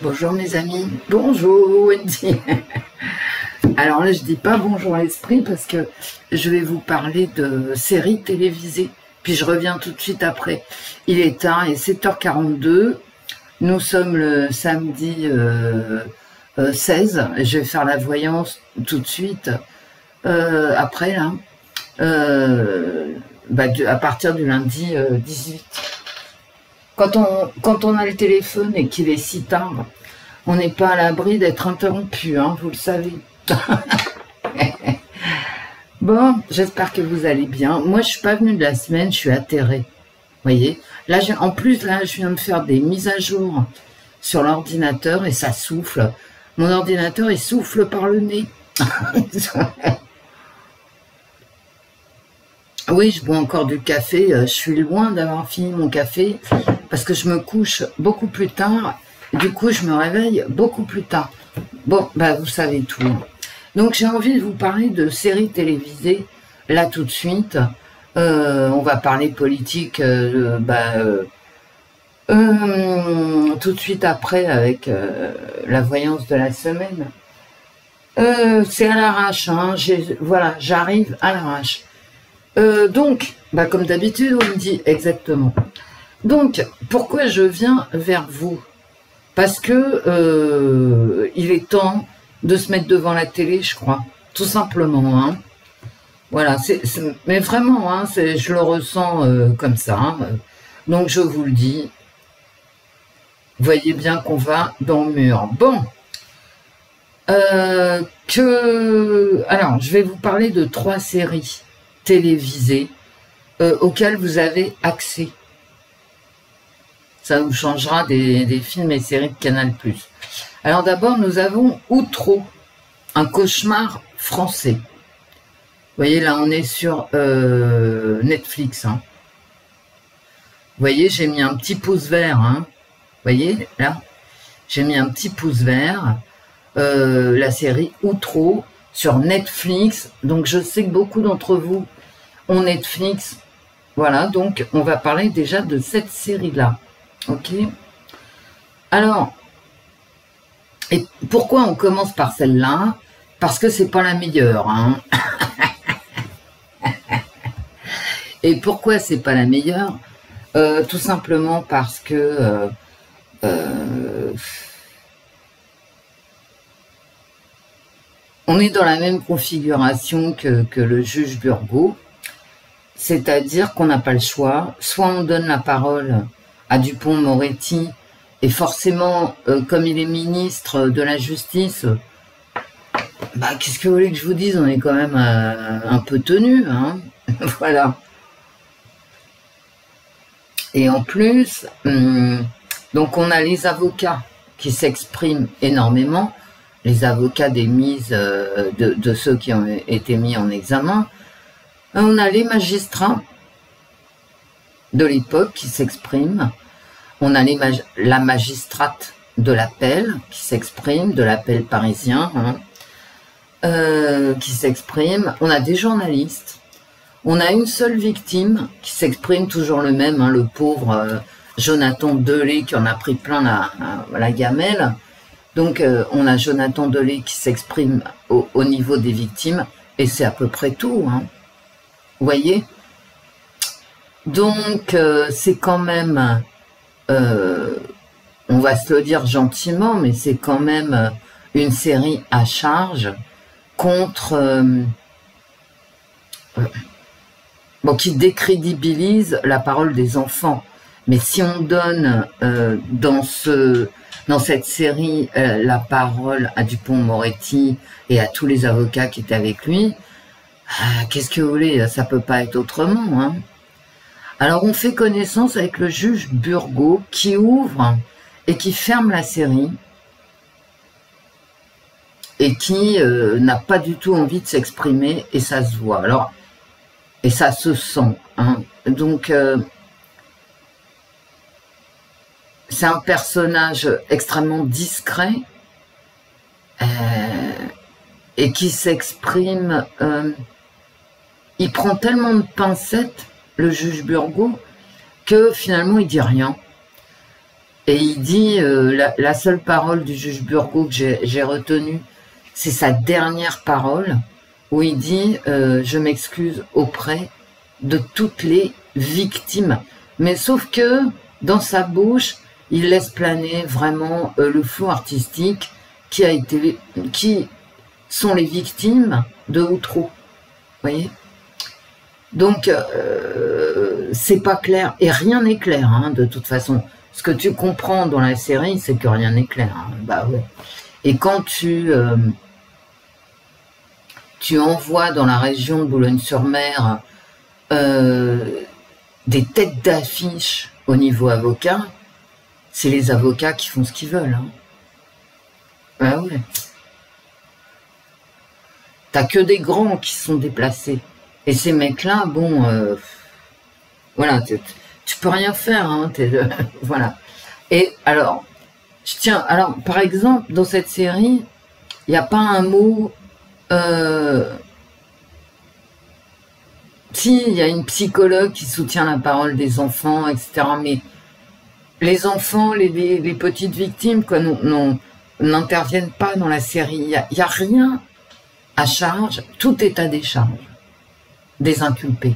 Bonjour mes amis, bonjour Wendy. Alors là je dis pas bonjour à l'esprit parce que je vais vous parler de séries télévisées, puis je reviens tout de suite après. Il est tard et 7h42, nous sommes le samedi 16, je vais faire la voyance tout de suite après là, à partir du lundi 18. Quand on a le téléphone et qu'il est si tard, on n'est pas à l'abri d'être interrompu, hein, vous le savez. Bon, j'espère que vous allez bien. Moi, je suis pas venue de la semaine, je suis atterrée. Vous voyez, là, en plus, là, je viens de faire des mises à jour sur l'ordinateur et ça souffle. Mon ordinateur, il souffle par le nez. Oui, je bois encore du café. Je suis loin d'avoir fini mon café parce que je me couche beaucoup plus tard. Du coup, je me réveille beaucoup plus tard. Bon, vous savez tout. Donc, j'ai envie de vous parler de séries télévisées, là, tout de suite. On va parler politique tout de suite après avec la voyance de la semaine. C'est à l'arrache, hein. Voilà, j'arrive à l'arrache. Donc, comme d'habitude, on me dit exactement. Donc, pourquoi je viens vers vous? Parce que il est temps de se mettre devant la télé, je crois, tout simplement. Hein. Voilà, mais vraiment, hein, je le ressens comme ça. Hein. Donc, je vous le dis. Voyez bien qu'on va dans le mur. Bon. Alors, je vais vous parler de 3 séries télévisées auxquelles vous avez accès. Ça vous changera des films et séries de Canal+. Alors d'abord, nous avons Outreau, un cauchemar français. Vous voyez, là, on est sur Netflix. Hein. Vous voyez, j'ai mis un petit pouce vert. Hein. Vous voyez, là, j'ai mis un petit pouce vert. La série Outreau sur Netflix. Donc, je sais que beaucoup d'entre vous ont Netflix. Voilà, donc, on va parler déjà de cette série-là. Ok. Alors, et pourquoi on commence par celle-là? Parce que c'est pas la meilleure. Hein. Et pourquoi c'est pas la meilleure? Tout simplement parce que on est dans la même configuration que le juge Burgot, c'est-à-dire qu'on n'a pas le choix. Soit on donne la parole à Dupond-Moretti, et forcément, comme il est ministre de la Justice, qu'est-ce que vous voulez que je vous dise? On est quand même un peu tenu, hein. Voilà. Et en plus, donc on a les avocats qui s'expriment énormément, les avocats des mises de ceux qui ont été mis en examen. On a les magistrats de l'époque qui s'expriment. On a la magistrate de l'appel qui s'exprime, de l'appel parisien, hein, qui s'exprime. On a des journalistes. On a une seule victime qui s'exprime, toujours le même, hein, le pauvre Jonathan Delay qui en a pris plein la gamelle. Donc, on a Jonathan Delay qui s'exprime au niveau des victimes, et c'est à peu près tout. Hein. Vous voyez? Donc, c'est quand même, on va se le dire gentiment, mais c'est quand même une série à charge contre... qui décrédibilise la parole des enfants. Mais si on donne dans cette série la parole à Dupond-Moretti et à tous les avocats qui étaient avec lui, qu'est-ce que vous voulez? Ça peut pas être autrement. Hein. Alors on fait connaissance avec le juge Burgot qui ouvre et qui ferme la série et qui n'a pas du tout envie de s'exprimer, et ça se voit. Alors, et ça se sent. Hein. Donc, c'est un personnage extrêmement discret et qui s'exprime. Il prend tellement de pincettes, le juge Burgot, que finalement, il dit rien. Et il dit, la seule parole du juge Burgot que j'ai retenue, c'est sa dernière parole, où il dit je m'excuse auprès de toutes les victimes. Mais sauf que, dans sa bouche, il laisse planer vraiment le flou artistique qui sont les victimes de Outreau. Vous voyez? Donc, c'est pas clair. Et rien n'est clair, hein, de toute façon. Ce que tu comprends dans la série, c'est que rien n'est clair. Hein. Bah ouais. Et quand tu envoies dans la région de Boulogne-sur-Mer des têtes d'affiche au niveau avocat, c'est les avocats qui font ce qu'ils veulent. Hein. Bah ouais. T'as que des grands qui se sont déplacés. Et ces mecs-là, bon, voilà, tu peux rien faire, hein, voilà. Et alors, alors, par exemple, dans cette série, il n'y a pas un mot, si, il y a une psychologue qui soutient la parole des enfants, etc., mais les enfants, les petites victimes, quoi, n'interviennent pas dans la série. Il y a rien à charge, tout est à décharge des inculpés.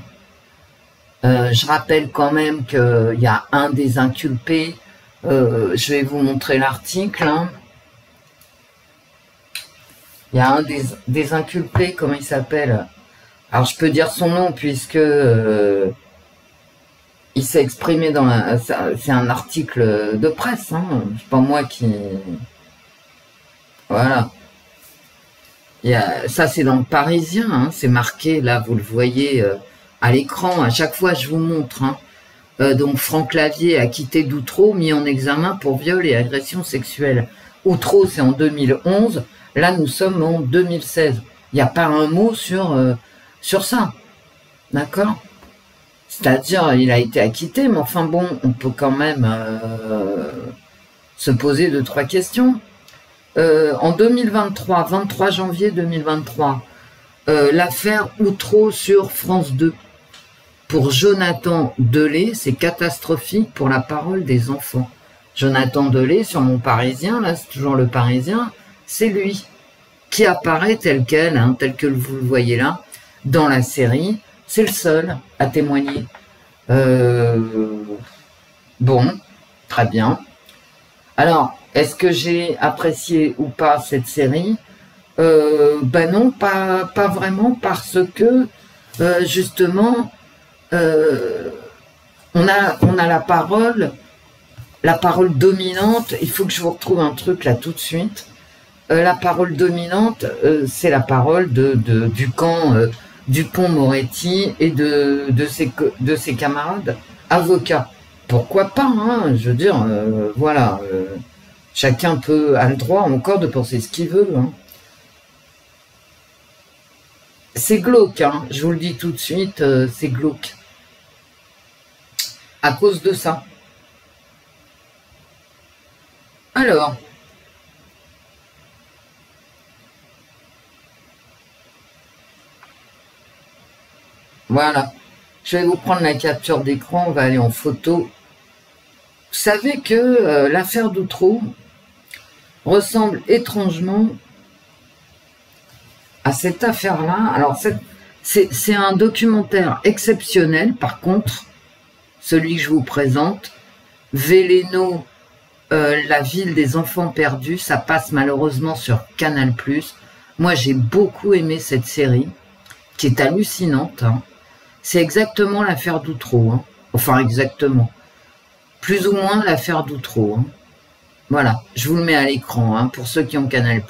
Je rappelle quand même qu'il y a un des inculpés, je vais vous montrer l'article, hein. Il y a un des inculpés, comment il s'appelle? Alors je peux dire son nom puisque il s'est exprimé dans la... C'est un article de presse, hein. C'est pas moi qui... Voilà. Ça c'est dans le Parisien, hein. C'est marqué, là vous le voyez à l'écran, à chaque fois je vous montre. Hein. Donc Franck Clavier, acquitté d'Outreau, mis en examen pour viol et agression sexuelle. Outreau c'est en 2011, là nous sommes en 2016. Il n'y a pas un mot sur ça, d'accord? C'est-à-dire il a été acquitté, mais enfin bon, on peut quand même se poser 2-3 questions. En 2023, 23 janvier 2023, l'affaire Outreau sur France 2. Pour Jonathan Delay, c'est catastrophique pour la parole des enfants. Jonathan Delay, sur mon Parisien, là c'est toujours le Parisien, c'est lui qui apparaît tel quel, hein, tel que vous le voyez là, dans la série. C'est le seul à témoigner. Bon, très bien. Alors, est-ce que j'ai apprécié ou pas cette série? Ben non, pas vraiment, parce que justement, on a la parole dominante. Il faut que je vous retrouve un truc là tout de suite. La parole dominante, c'est la parole du camp Dupond-Moretti et de ses camarades avocats. Pourquoi pas, hein, je veux dire, voilà, chacun a le droit encore de penser ce qu'il veut. Hein. C'est glauque, hein, je vous le dis tout de suite, c'est glauque. À cause de ça. Alors, voilà, je vais vous prendre la capture d'écran, on va aller en photo. Vous savez que l'affaire d'Outreau ressemble étrangement à cette affaire-là. Alors, c'est un documentaire exceptionnel, par contre, celui que je vous présente, Véléno, la ville des enfants perdus, ça passe malheureusement sur Canal+. Moi, j'ai beaucoup aimé cette série, qui est hallucinante. Hein. C'est exactement l'affaire d'Outreau. Hein. Enfin, exactement. Plus ou moins l'affaire d'Outreau. Hein. Voilà, je vous le mets à l'écran, hein, pour ceux qui ont Canal+.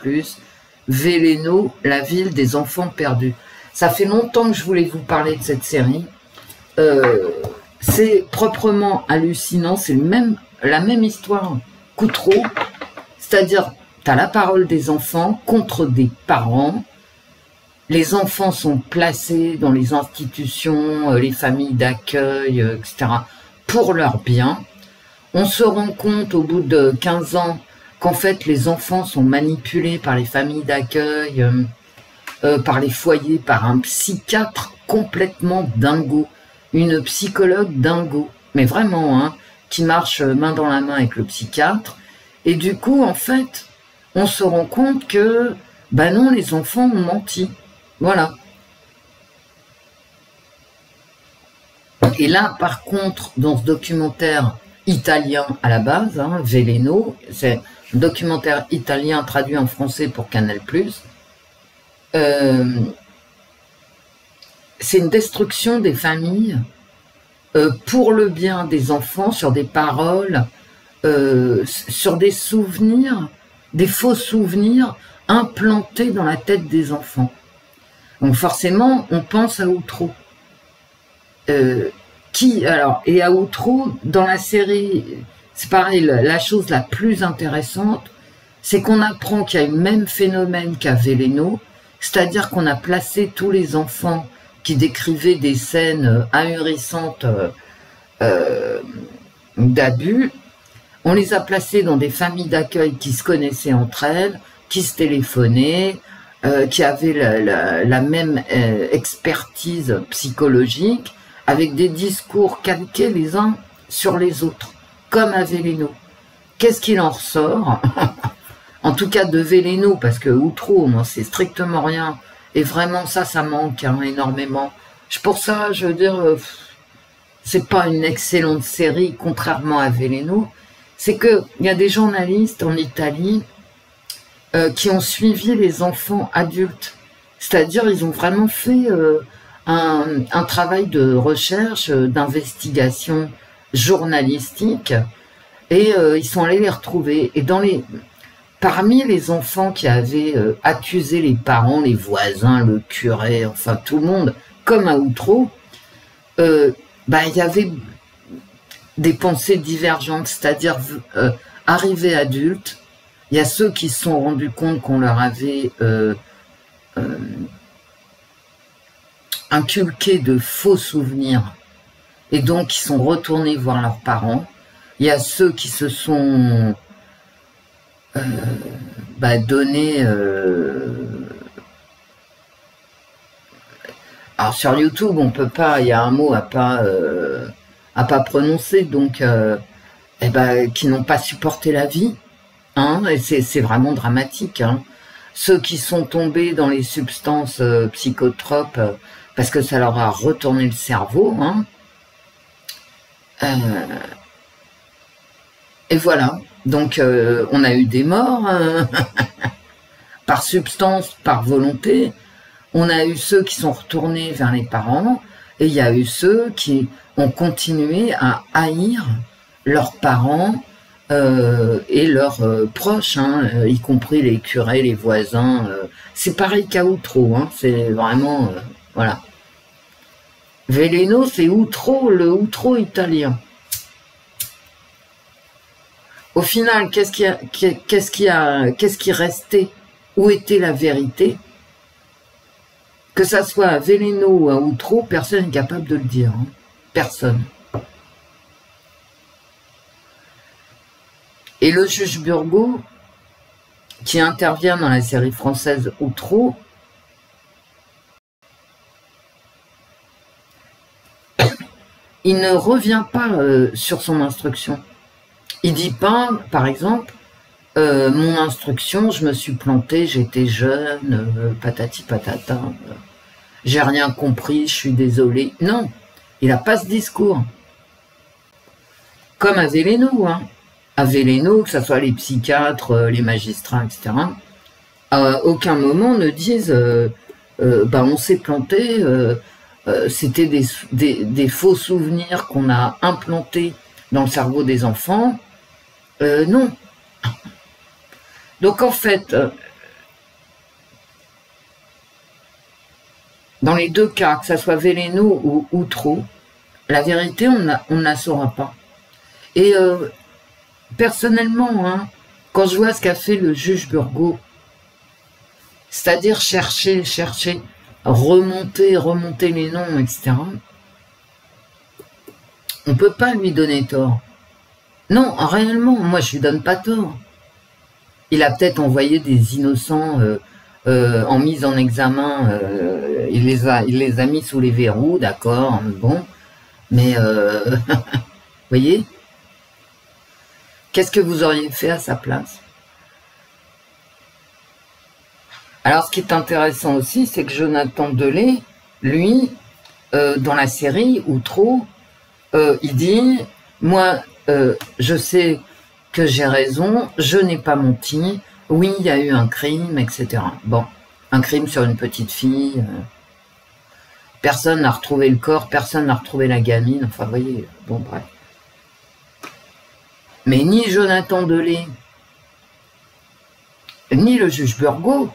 Véléno, la ville des enfants perdus. Ça fait longtemps que je voulais vous parler de cette série. C'est proprement hallucinant, c'est la même histoire qu'Outreau. C'est-à-dire, tu as la parole des enfants contre des parents. Les enfants sont placés dans les institutions, les familles d'accueil, etc., pour leur bien. On se rend compte au bout de 15 ans qu'en fait les enfants sont manipulés par les familles d'accueil, par les foyers, par un psychiatre complètement dingo, une psychologue dingo, mais vraiment, hein, qui marche main dans la main avec le psychiatre. Et du coup, en fait, on se rend compte que, ben non, les enfants ont menti. Voilà. Et là, par contre, dans ce documentaire italien à la base, hein, Veleno, c'est un documentaire italien traduit en français pour Canal+, c'est une destruction des familles pour le bien des enfants, sur des paroles, sur des souvenirs, des faux souvenirs implantés dans la tête des enfants. Donc forcément, on pense à Outreau. Et à Outreau, dans la série, c'est pareil, la chose la plus intéressante, c'est qu'on apprend qu'il y a le même phénomène qu'à Veleno, c'est-à-dire qu'on a placé tous les enfants qui décrivaient des scènes ahurissantes d'abus, on les a placés dans des familles d'accueil qui se connaissaient entre elles, qui se téléphonaient, qui avaient la même expertise psychologique, avec des discours calqués les uns sur les autres, comme à Veleno. Qu'est-ce qu'il en ressort? En tout cas de Veleno, parce que Outreau, moi, c'est strictement rien. Et vraiment, ça manque hein, énormément. Pour ça, je veux dire, c'est pas une excellente série, contrairement à Veleno. C'est qu'il y a des journalistes en Italie qui ont suivi les enfants adultes. C'est-à-dire, ils ont vraiment fait un travail de recherche, d'investigation journalistique, et ils sont allés les retrouver. Et parmi les enfants qui avaient accusé les parents, les voisins, le curé, enfin tout le monde, comme à Outreau, il y avait des pensées divergentes, c'est-à-dire arrivés adultes, il y a ceux qui se sont rendus compte qu'on leur avait inculqué de faux souvenirs et donc ils sont retournés voir leurs parents. Il y a ceux qui se sont donné... Alors sur YouTube, on peut pas, il y a un mot à pas prononcer, donc qui n'ont pas supporté la vie, hein, et c'est vraiment dramatique. Hein. Ceux qui sont tombés dans les substances psychotropes parce que ça leur a retourné le cerveau, hein. Et voilà. Donc on a eu des morts par substance, par volonté. On a eu ceux qui sont retournés vers les parents, et il y a eu ceux qui ont continué à haïr leurs parents et leurs proches, hein, y compris les curés, les voisins. C'est pareil qu'à Outreau, hein, c'est vraiment... voilà. Veleno, c'est Outreau, le Outreau italien. Au final, qu'est-ce qui restait? Où était la vérité? Que ça soit à Veleno ou à Outreau, personne n'est capable de le dire. Hein. Personne. Et le juge Burgot, qui intervient dans la série française Outreau, il ne revient pas sur son instruction. Il dit pas, par exemple, mon instruction, je me suis planté, j'étais jeune, patati patata, j'ai rien compris, je suis désolé. Non, il n'a pas ce discours. Comme à Veleno, hein. À Veleno, que ce soit les psychiatres, les magistrats, etc., à aucun moment ne disent on s'est planté, c'était des faux souvenirs qu'on a implantés dans le cerveau des enfants. Non. Donc en fait, dans les deux cas, que ce soit Veleno ou Outreau, la vérité, on ne la saura pas. Et personnellement, hein, quand je vois ce qu'a fait le juge Burgot, c'est-à-dire chercher, remonter les noms, etc., on ne peut pas lui donner tort. Non, réellement, moi je lui donne pas tort. Il a peut-être envoyé des innocents en mise en examen, il les a mis sous les verrous, d'accord, bon, mais vous voyez, Qu'est-ce que vous auriez fait à sa place? Alors, ce qui est intéressant aussi, c'est que Jonathan Delay, lui, dans la série Outreau, il dit, moi, je sais que j'ai raison, je n'ai pas menti, oui, il y a eu un crime, etc. Bon, un crime sur une petite fille, personne n'a retrouvé le corps, personne n'a retrouvé la gamine, enfin, vous voyez, bon, bref. Mais ni Jonathan Delay, ni le juge Burgot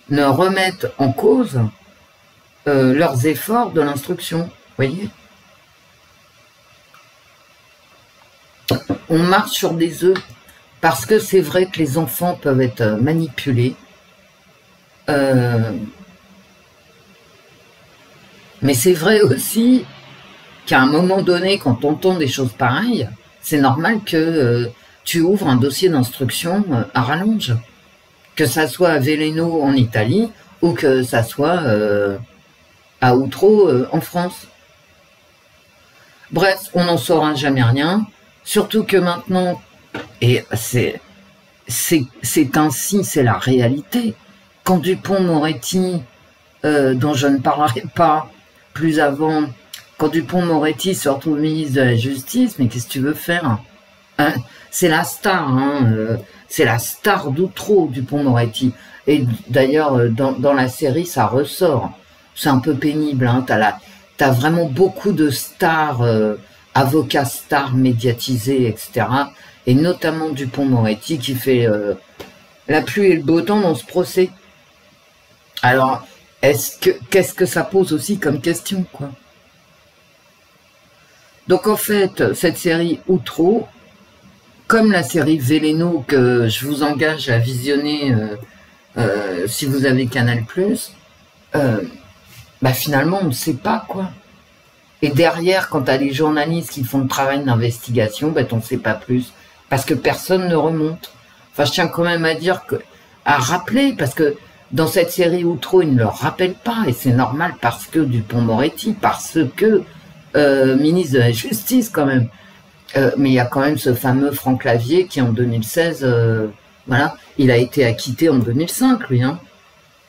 ne remettent en cause leurs efforts de l'instruction, vous voyez. On marche sur des œufs, parce que c'est vrai que les enfants peuvent être manipulés. Mais c'est vrai aussi qu'à un moment donné, quand on entend des choses pareilles, c'est normal que tu ouvres un dossier d'instruction à rallonge. Que ça soit à Veleno en Italie ou que ça soit à Outreau en France. Bref, on n'en saura jamais rien. Surtout que maintenant, et c'est ainsi, c'est la réalité. Quand Dupond-Moretti, dont je ne parlerai pas plus avant, quand Dupond-Moretti se retrouve ministre de la Justice, mais qu'est-ce que tu veux faire, hein? C'est la star, hein, c'est la star d'Outreau, Dupond-Moretti. Et d'ailleurs, dans la série, ça ressort. C'est un peu pénible, hein, t'as vraiment beaucoup de stars, avocats stars médiatisés, etc. Et notamment Dupond-Moretti qui fait la pluie et le beau temps dans ce procès. Alors, qu'est-ce que ça pose aussi comme question, quoi? Donc en fait, cette série Outreau, comme la série Veleno que je vous engage à visionner si vous avez Canal+, bah finalement on ne sait pas, quoi. Et derrière, quand tu as les journalistes qui font le travail d'investigation, bah, on ne sait pas plus, parce que personne ne remonte. Enfin, je tiens quand même à rappeler, parce que dans cette série Outreau, ils ne le rappellent pas, et c'est normal parce que Dupond-Moretti, parce que ministre de la Justice quand même. Mais il y a quand même ce fameux Franck Lavier qui en 2016, voilà, il a été acquitté en 2005, lui. Hein.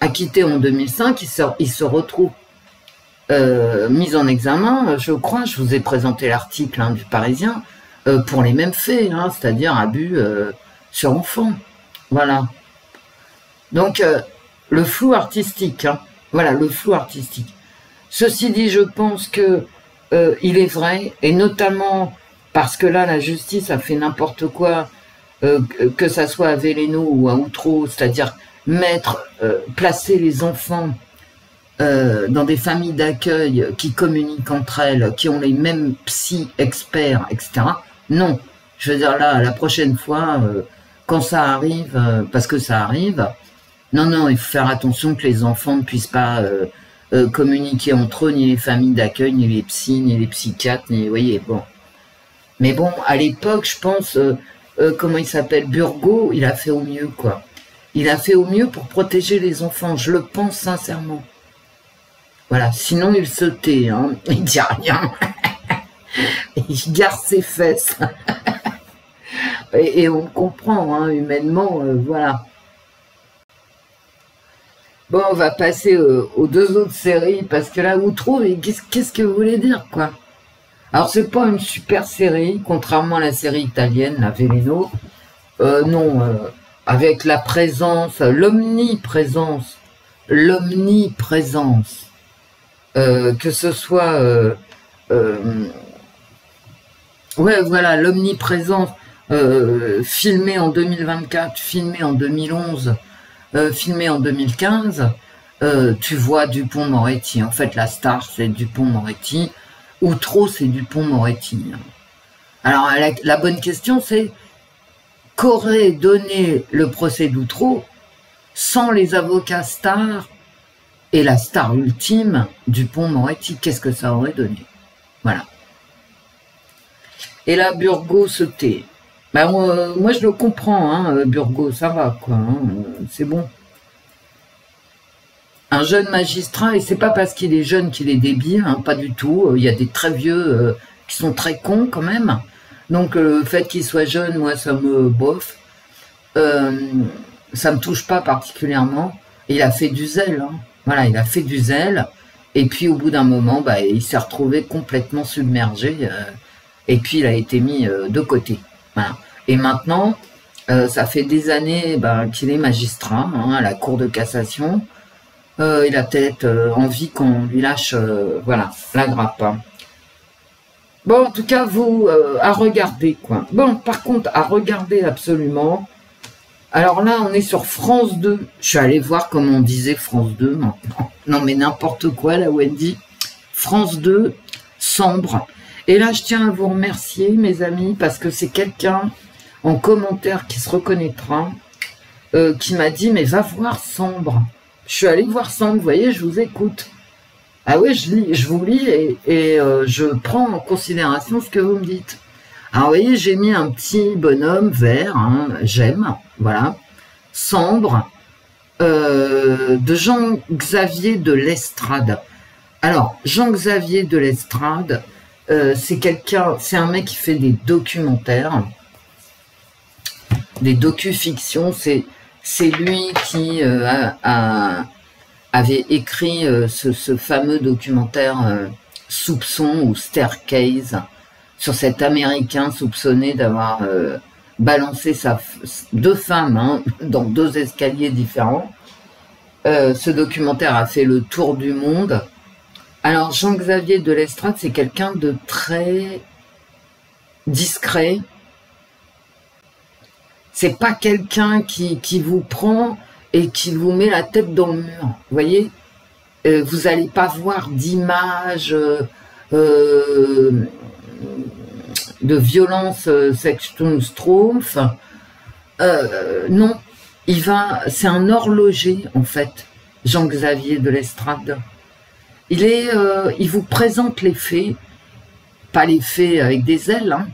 Acquitté en 2005, il se retrouve mis en examen, je crois, je vous ai présenté l'article hein, du Parisien, pour les mêmes faits, hein, c'est-à-dire abus sur enfants. Voilà. Donc, le flou artistique, hein, voilà, le flou artistique. Ceci dit, je pense que il est vrai, et notamment parce que là, la justice a fait n'importe quoi, que ça soit à Veleno ou à Outreau, c'est-à-dire placer les enfants dans des familles d'accueil qui communiquent entre elles, qui ont les mêmes psy-experts, etc. Non, je veux dire là, la prochaine fois, quand ça arrive, parce que ça arrive, non, il faut faire attention que les enfants ne puissent pas communiquer entre eux, ni les familles d'accueil, ni les psys, ni les psychiatres, ni, vous voyez, bon. Mais bon, à l'époque, je pense, comment il s'appelle, Burgot, il a fait au mieux, quoi. Il a fait au mieux pour protéger les enfants, je le pense sincèrement. Voilà, sinon il se tait, hein. Il dit rien. Il garde ses fesses. et on comprend, hein, humainement, voilà. Bon, on va passer aux deux autres séries, parce que là, Outreau, qu'est-ce que vous voulez dire, quoi? Alors, c'est pas une super série, contrairement à la série italienne, la Veleno. Non, avec la présence, l'omniprésence, que ce soit... ouais, voilà, l'omniprésence, filmée en 2024, filmée en 2011, filmée en 2015, tu vois Dupond-Moretti. En fait, la star, c'est Dupond-Moretti. Outreau, c'est Dupond-Moretti. Alors, la bonne question, c'est qu'aurait donné le procès d'Outreau sans les avocats stars et la star ultime, Dupond-Moretti? Qu'est-ce que ça aurait donné? Voilà. Et là, Burgot se tait. Ben, moi, je le comprends, hein, Burgot, ça va, quoi. Hein, c'est bon. Un jeune magistrat, et c'est pas parce qu'il est jeune qu'il est débile, hein, pas du tout. Il y a des très vieux qui sont très cons, quand même. Donc le fait qu'il soit jeune, moi ça me bof, ça me touche pas particulièrement. Il a fait du zèle, hein. Voilà, il a fait du zèle, et puis au bout d'un moment, bah, il s'est retrouvé complètement submergé, et puis il a été mis de côté. Voilà. Et maintenant, ça fait des années qu'il est magistrat, hein, à la Cour de cassation. Il a peut-être envie qu'on lui lâche voilà, la grappe. Hein. Bon, en tout cas, vous, à regarder, quoi. Bon, par contre, à regarder absolument. Alors là, on est sur France 2. Je suis allée voir comment on disait France 2 maintenant. Non, mais n'importe quoi, la Wendy. France 2, Sambre. Et là, je tiens à vous remercier, mes amis, parce que c'est quelqu'un en commentaire qui se reconnaîtra, qui m'a dit, mais va voir Sambre. Je suis allée voir Sambre, vous voyez, je vous écoute. Ah oui, je vous lis et je prends en considération ce que vous me dites. Alors, vous voyez, j'ai mis un petit bonhomme vert, hein, j'aime, voilà, Sambre, de Jean-Xavier de Lestrade. Alors, Jean-Xavier de Lestrade, c'est un mec qui fait des documentaires, des docu-fictions, c'est lui qui avait écrit ce fameux documentaire Soupçon ou Staircase sur cet Américain soupçonné d'avoir balancé deux femmes hein, dans deux escaliers différents. Ce documentaire a fait le tour du monde. Alors Jean-Xavier de Lestrade, c'est quelqu'un de très discret. C'est pas quelqu'un qui vous prend et qui vous met la tête dans le mur. Vous voyez, vous n'allez pas voir d'image de violence sexuelle. Non, c'est un horloger en fait, Jean-Xavier de Lestrade. Il vous présente les faits, pas les faits avec des ailes, hein.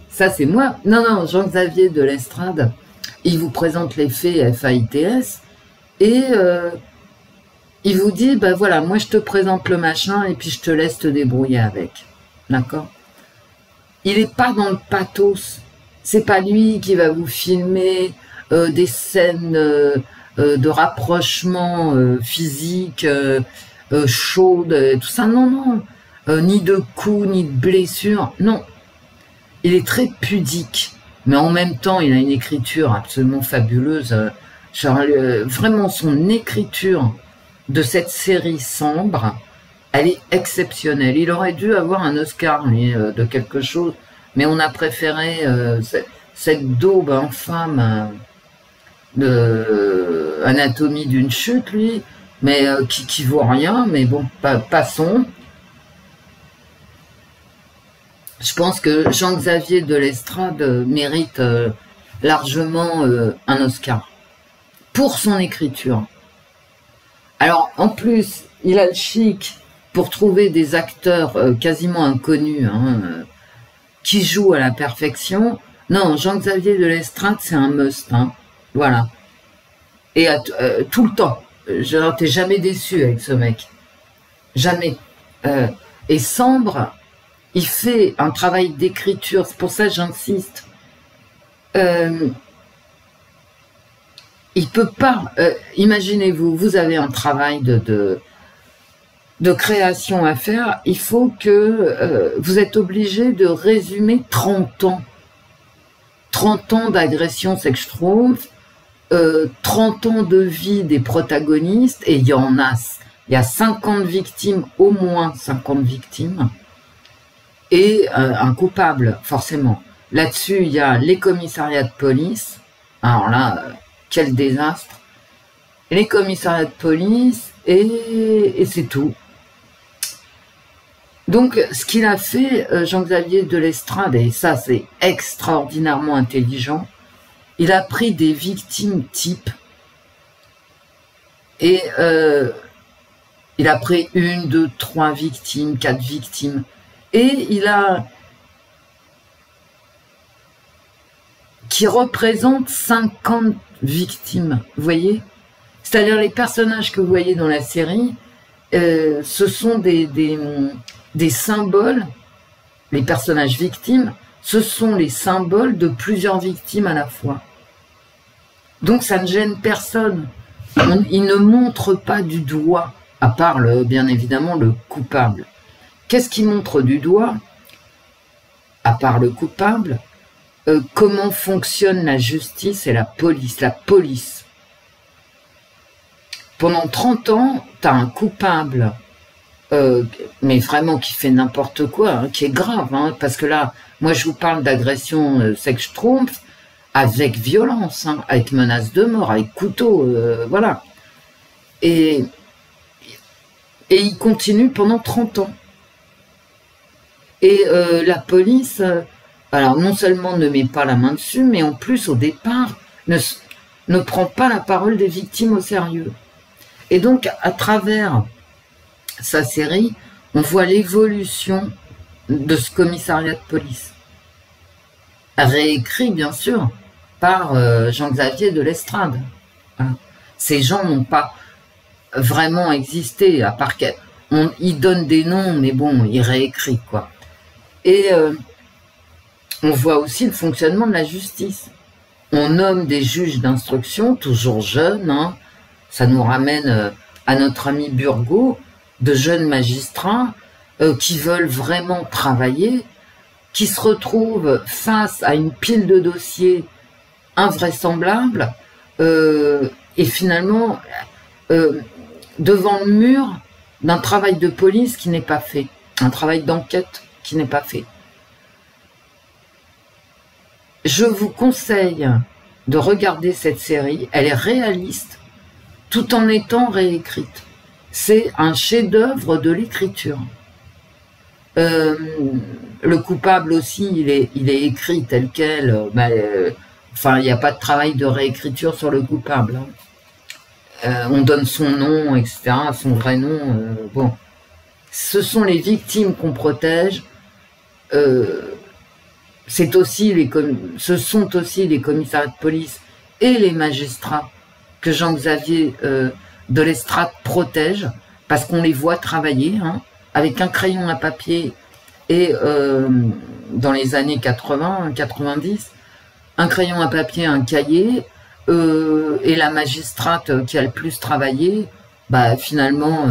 Ça c'est moi. Non, Jean-Xavier de Lestrade, il vous présente les faits FAITS et il vous dit, ben voilà, moi je te présente le machin et puis je te laisse te débrouiller avec. D'accord? Il n'est pas dans le pathos. C'est pas lui qui va vous filmer des scènes de rapprochement physique chaude, tout ça. Non. Ni de coups, ni de blessures. Non. Il est très pudique. Mais en même temps, il a une écriture absolument fabuleuse. Vraiment, son écriture de cette série Sambre, elle est exceptionnelle. Il aurait dû avoir un Oscar de quelque chose, mais on a préféré cette daube infâme de Anatomie d'une chute, lui, mais qui vaut rien. Mais bon, passons. Je pense que Jean-Xavier de Lestrade mérite largement un Oscar pour son écriture. Alors, en plus, il a le chic pour trouver des acteurs quasiment inconnus, hein, qui jouent à la perfection. Non, Jean-Xavier de Lestrade, c'est un must. Hein. Voilà. Et tout le temps. T'es jamais déçu avec ce mec. Jamais. Et Sambre, il fait un travail d'écriture, c'est pour ça que j'insiste. Il peut pas, imaginez-vous, vous avez un travail de création à faire, il faut que vous êtes obligé de résumer 30 ans. 30 ans d'agression sexuelle, 30 ans de vie des protagonistes, et il y a 50 victimes, au moins 50 victimes, et un coupable, forcément. Là-dessus, il y a les commissariats de police. Alors là, quel désastre. Les commissariats de police, et c'est tout. Donc, ce qu'il a fait, Jean-Xavier de Lestrade, et ça, c'est extraordinairement intelligent, il a pris des victimes types, et il a pris 1, 2, 3 victimes, 4 victimes, et qui représente 50 victimes, vous voyez? C'est-à-dire les personnages que vous voyez dans la série, ce sont des symboles les personnages victimes, ce sont les symboles de plusieurs victimes à la fois. Donc ça ne gêne personne. Ils ne montrent pas du doigt, à part bien évidemment le coupable. Qu'est-ce qui montre du doigt, à part le coupable? Comment fonctionne la justice et la police. La police. Pendant 30 ans, tu as un coupable, mais vraiment qui fait n'importe quoi, hein, qui est grave, hein, parce que là, moi je vous parle d'agression sex-schtroumpf avec violence, hein, avec menace de mort, avec couteau, voilà. Et il continue pendant 30 ans. Et la police, alors non seulement ne met pas la main dessus, mais en plus au départ ne prend pas la parole des victimes au sérieux. Et donc à travers sa série, on voit l'évolution de ce commissariat de police. Réécrit bien sûr par Jean-Xavier de Lestrade. Hein. Ces gens n'ont pas vraiment existé, à part qu'ils donnent des noms, mais bon, ils réécrivent, quoi. Et on voit aussi le fonctionnement de la justice. On nomme des juges d'instruction, toujours jeunes, hein. Ça nous ramène à notre ami Burgot, de jeunes magistrats qui veulent vraiment travailler, qui se retrouvent face à une pile de dossiers invraisemblables et finalement devant le mur d'un travail de police qui n'est pas fait, un travail d'enquête qui n'est pas fait. Je vous conseille de regarder cette série, elle est réaliste tout en étant réécrite. C'est un chef-d'œuvre de l'écriture. Le coupable aussi, il est écrit tel quel. Enfin, il n'y a pas de travail de réécriture sur le coupable. Hein. On donne son nom, etc., son vrai nom. Bon, ce sont les victimes qu'on protège. Ce sont aussi les commissariats de police et les magistrats que Jean-Xavier de Lestrade protège, parce qu'on les voit travailler, hein, avec un crayon à papier, et dans les années 80, 90, un crayon à papier, un cahier, et la magistrate qui a le plus travaillé, bah, finalement,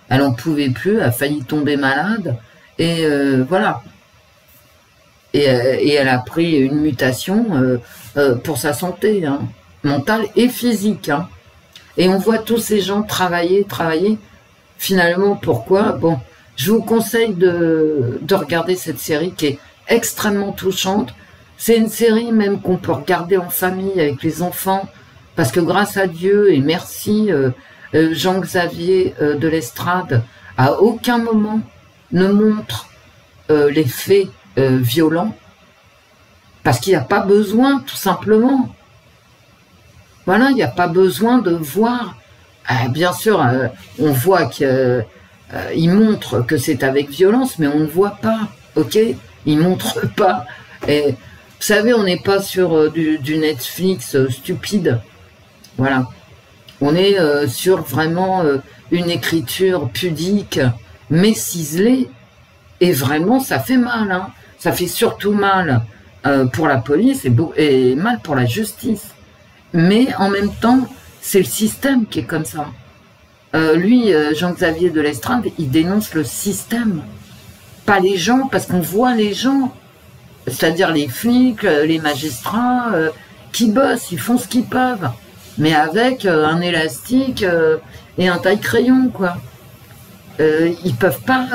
elle n'en pouvait plus, a failli tomber malade, et voilà. Et elle a pris une mutation pour sa santé, hein, mentale et physique. Hein. Et on voit tous ces gens travailler. Finalement, pourquoi? Bon, je vous conseille de regarder cette série qui est extrêmement touchante. C'est une série même qu'on peut regarder en famille avec les enfants, parce que grâce à Dieu et merci, Jean-Xavier de Lestrade à aucun moment ne montre les faits violents, parce qu'il n'y a pas besoin, tout simplement. Voilà, il n'y a pas besoin de voir. Bien sûr, on voit qu'il montre que c'est avec violence, mais on ne voit pas, ok? Il montre pas. Et, vous savez, on n'est pas sur du Netflix stupide. Voilà. On est sur vraiment une écriture pudique, mais ciselée. Et vraiment, ça fait mal. Hein. Ça fait surtout mal pour la police et mal pour la justice. Mais en même temps, c'est le système qui est comme ça. Lui, Jean-Xavier de Lestrade, il dénonce le système, pas les gens, parce qu'on voit les gens, c'est-à-dire les flics, les magistrats, qui bossent, ils font ce qu'ils peuvent, mais avec un élastique et un taille-crayon, quoi. Ils peuvent pas...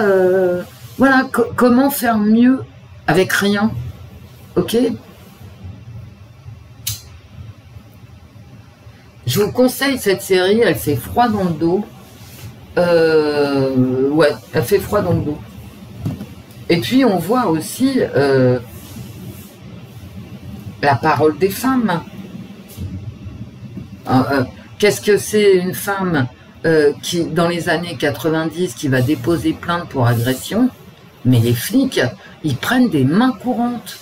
voilà, comment faire mieux avec rien, ok? Je vous conseille cette série, elle fait froid dans le dos. Ouais, elle fait froid dans le dos. Et puis on voit aussi la parole des femmes. Qu'est-ce que c'est une femme qui, dans les années 90, qui va déposer plainte pour agression? Mais les flics, ils prennent des mains courantes.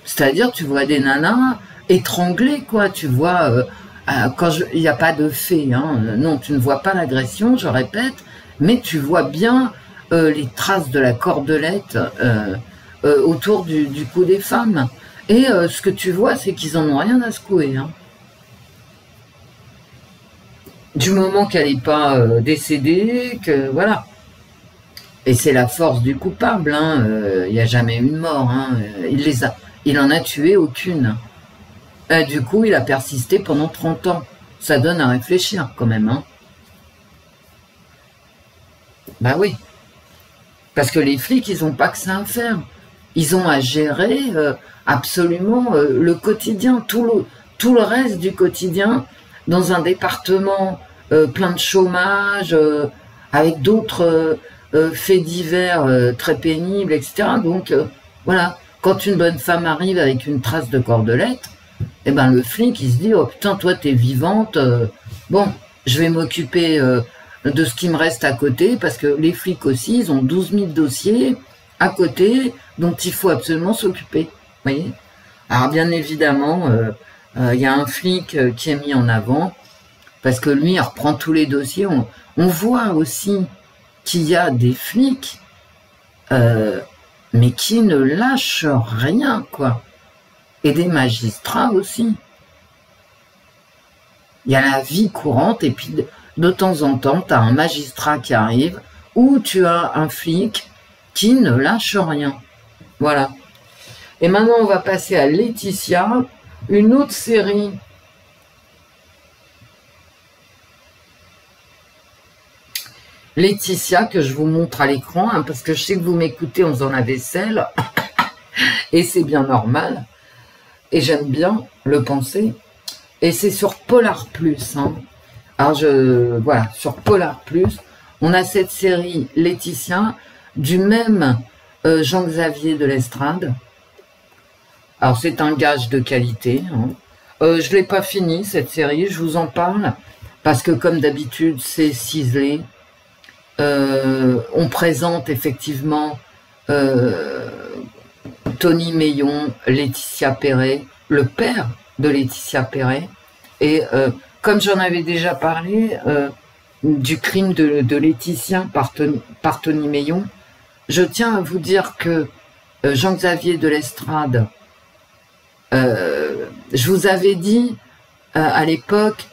C'est-à-dire, tu vois des nanas étranglées, quoi. Tu vois... il n'y a pas de fait, hein. Non, tu ne vois pas l'agression, je répète, mais tu vois bien les traces de la cordelette autour du cou des femmes. Et ce que tu vois, c'est qu'ils en ont rien à secouer. Hein. Du moment qu'elle n'est pas décédée, que voilà. Et c'est la force du coupable. Il n'y a jamais eu de mort. Hein. Il en a tué aucune. Et du coup, il a persisté pendant 30 ans. Ça donne à réfléchir quand même. Hein. Bah oui. Parce que les flics, ils n'ont pas que ça à faire. Ils ont à gérer absolument le quotidien, tout le reste du quotidien, dans un département plein de chômage, avec d'autres faits divers très pénibles, etc. Donc, voilà, quand une bonne femme arrive avec une trace de cordelette, eh ben, le flic, il se dit « Oh putain, toi, t'es vivante, bon, je vais m'occuper de ce qui me reste à côté, parce que les flics aussi, ils ont 12 000 dossiers à côté dont il faut absolument s'occuper. » Vous voyez? Alors, bien évidemment, il y a un flic qui est mis en avant, parce que lui, il reprend tous les dossiers. On voit aussi qu'il y a des flics, mais qui ne lâchent rien, quoi. Et des magistrats aussi. Il y a la vie courante, et puis de temps en temps, tu as un magistrat qui arrive, ou tu as un flic qui ne lâche rien. Voilà. Et maintenant, on va passer à Laetitia, une autre série. Laetitia, que je vous montre à l'écran, hein, parce que je sais que vous m'écoutez en faisant la vaisselle, et c'est bien normal, et j'aime bien le penser, et c'est sur Polar Plus. Hein. Alors, voilà, sur Polar Plus, on a cette série Laetitia, du même Jean-Xavier de l'Estrade. Alors, c'est un gage de qualité. Hein. Je ne l'ai pas fini, cette série, je vous en parle, parce que comme d'habitude, c'est ciselé. On présente effectivement Tony Meillon, Laetitia Perret, le père de Laetitia Perret, et comme j'en avais déjà parlé du crime de Laetitia par Tony Meillon, je tiens à vous dire que Jean-Xavier de l'Estrade, je vous avais dit à l'époque,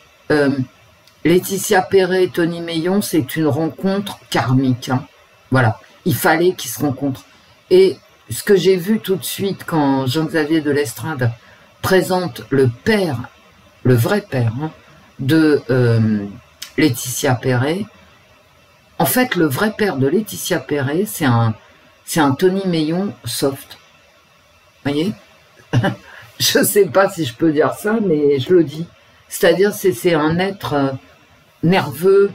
Laetitia Perret et Tony Meillon, c'est une rencontre karmique. Hein. Voilà, il fallait qu'ils se rencontrent. Et ce que j'ai vu tout de suite quand Jean-Xavier de l'Estrade présente le père, le vrai père, hein, de Laetitia Perret, en fait, le vrai père de Laetitia Perret, c'est un Tony Meillon soft. Vous voyez? Je ne sais pas si je peux dire ça, mais je le dis. C'est-à-dire, c'est un être nerveux,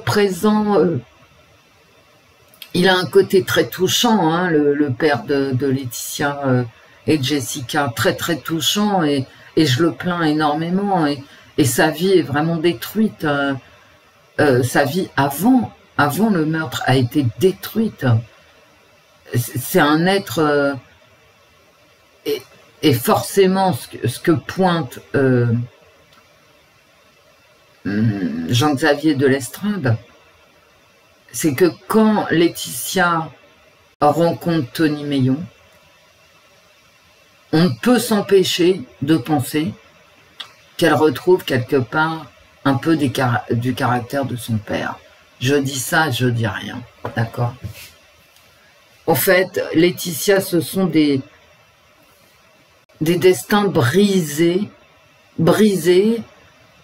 présent. Il a un côté très touchant, hein, le père de Laetitia et de Jessica, très très touchant, et je le plains énormément, et sa vie est vraiment détruite. Sa vie avant le meurtre a été détruite. C'est un être... et forcément, ce que pointe Jean-Xavier de l'Estrade, c'est que quand Laetitia rencontre Tony Meillon, on ne peut s'empêcher de penser qu'elle retrouve quelque part un peu du caractère de son père. Je dis ça, je dis rien, d'accord? En fait, Laetitia, ce sont des destins brisés,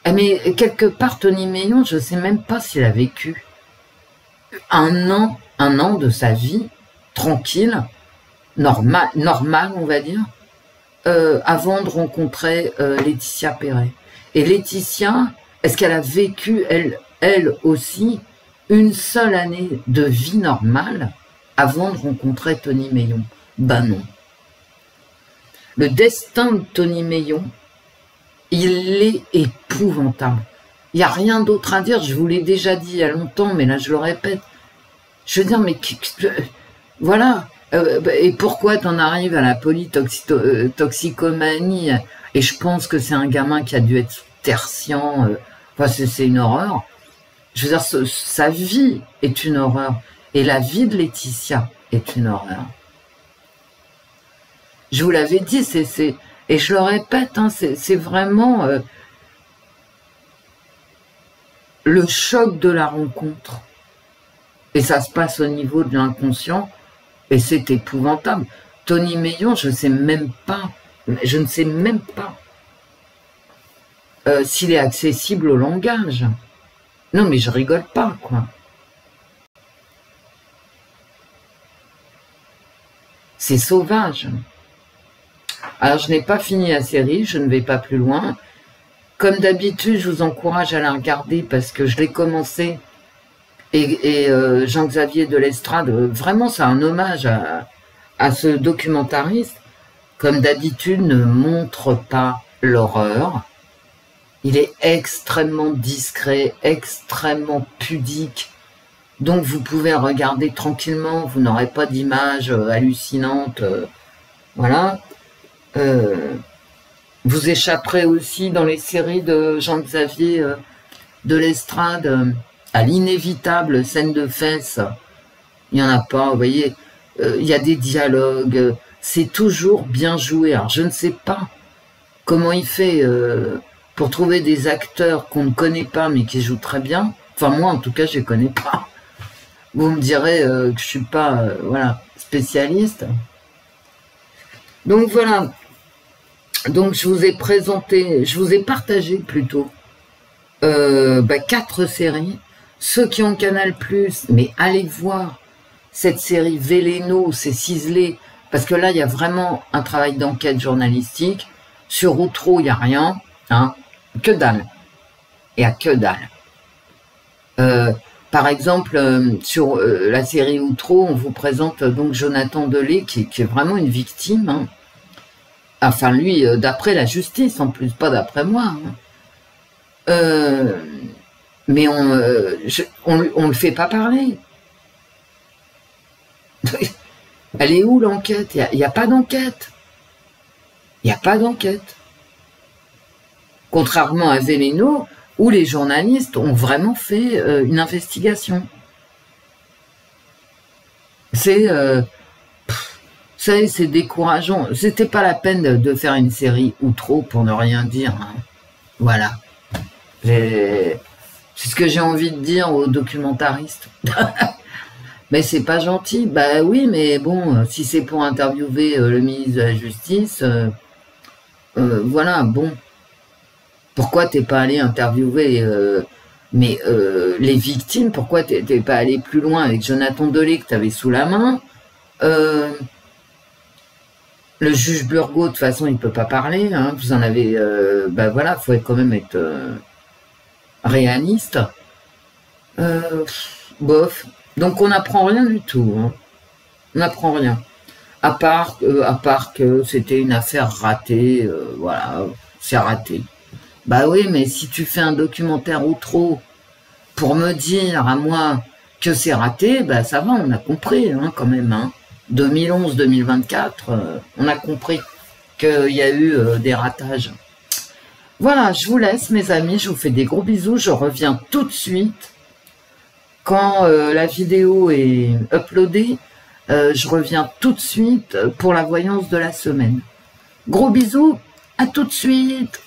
mais quelque part, Tony Meillon, je ne sais même pas s'il a vécu un an de sa vie, tranquille, normal, on va dire, avant de rencontrer Laetitia Perret. Et Laetitia, est-ce qu'elle a vécu, elle aussi, une seule année de vie normale avant de rencontrer Tony Meillon? Ben non. Le destin de Tony Meillon, il est épouvantable. Il n'y a rien d'autre à dire, je vous l'ai déjà dit il y a longtemps, mais là je le répète. Je veux dire, mais voilà. Et pourquoi t'en arrives à la polytoxicomanie? Et je pense que c'est un gamin qui a dû être tertian. Enfin, c'est une horreur. Je veux dire, sa vie est une horreur. Et la vie de Laetitia est une horreur. Je vous l'avais dit, et je le répète, hein, c'est vraiment le choc de la rencontre. Et ça se passe au niveau de l'inconscient, et c'est épouvantable. Tony Meillon, je ne sais même pas s'il est accessible au langage. Non, mais je rigole pas, quoi. C'est sauvage. Alors, je n'ai pas fini la série, je ne vais pas plus loin. Comme d'habitude, je vous encourage à la regarder parce que je l'ai commencé. Et Jean-Xavier de Lestrade, vraiment, c'est un hommage à ce documentariste. Comme d'habitude, ne montre pas l'horreur. Il est extrêmement discret, extrêmement pudique. Donc, vous pouvez regarder tranquillement, vous n'aurez pas d'images hallucinantes. Voilà. Vous échapperez aussi dans les séries de Jean-Xavier de Lestrade à l'inévitable scène de fesses. Il n'y en a pas, vous voyez. Il y a des dialogues. C'est toujours bien joué. Alors, je ne sais pas comment il fait pour trouver des acteurs qu'on ne connaît pas mais qui jouent très bien. Enfin, moi, en tout cas, je ne les connais pas. Vous me direz que je ne suis pas voilà, spécialiste. Donc, voilà. Donc, je vous ai présenté, je vous ai partagé plutôt 4 séries. Ceux qui ont Canal+, mais allez voir cette série Veleno, c'est ciselé, parce que là, il y a vraiment un travail d'enquête journalistique. Sur Outreau, il n'y a rien, hein, que dalle. Il n'y a que dalle. Par exemple, sur la série Outreau, on vous présente donc Jonathan Delay, qui est vraiment une victime, hein. Enfin, lui, d'après la justice, en plus, pas d'après moi. Hein. Mais on le fait pas parler. Elle est où l'enquête? Il n'y a pas d'enquête. Il n'y a pas d'enquête. Contrairement à Veleno, où les journalistes ont vraiment fait une investigation. C'est décourageant. C'était pas la peine de faire une série ou trop pour ne rien dire. Hein. Voilà. C'est ce que j'ai envie de dire aux documentaristes. Mais c'est pas gentil. Bah oui, mais bon, si c'est pour interviewer le ministre de la Justice, voilà, bon. Pourquoi t'es pas allé interviewer les victimes? Pourquoi t'es pas allé plus loin avec Jonathan Delay que t'avais sous la main? Le juge Burgot, de toute façon, il peut pas parler. Hein, vous en avez... voilà, faut quand même être réaliste. Bof. Donc, on n'apprend rien du tout. Hein. On n'apprend rien. À part que c'était une affaire ratée. Voilà, c'est raté. Bah oui, mais si tu fais un documentaire ou trop pour me dire à moi que c'est raté, bah ça va, on a compris hein, quand même. Hein. 2011-2024, on a compris qu'il y a eu des ratages. Voilà, je vous laisse mes amis, je vous fais des gros bisous, je reviens tout de suite. Quand la vidéo est uploadée, je reviens tout de suite pour la voyance de la semaine. Gros bisous, à tout de suite.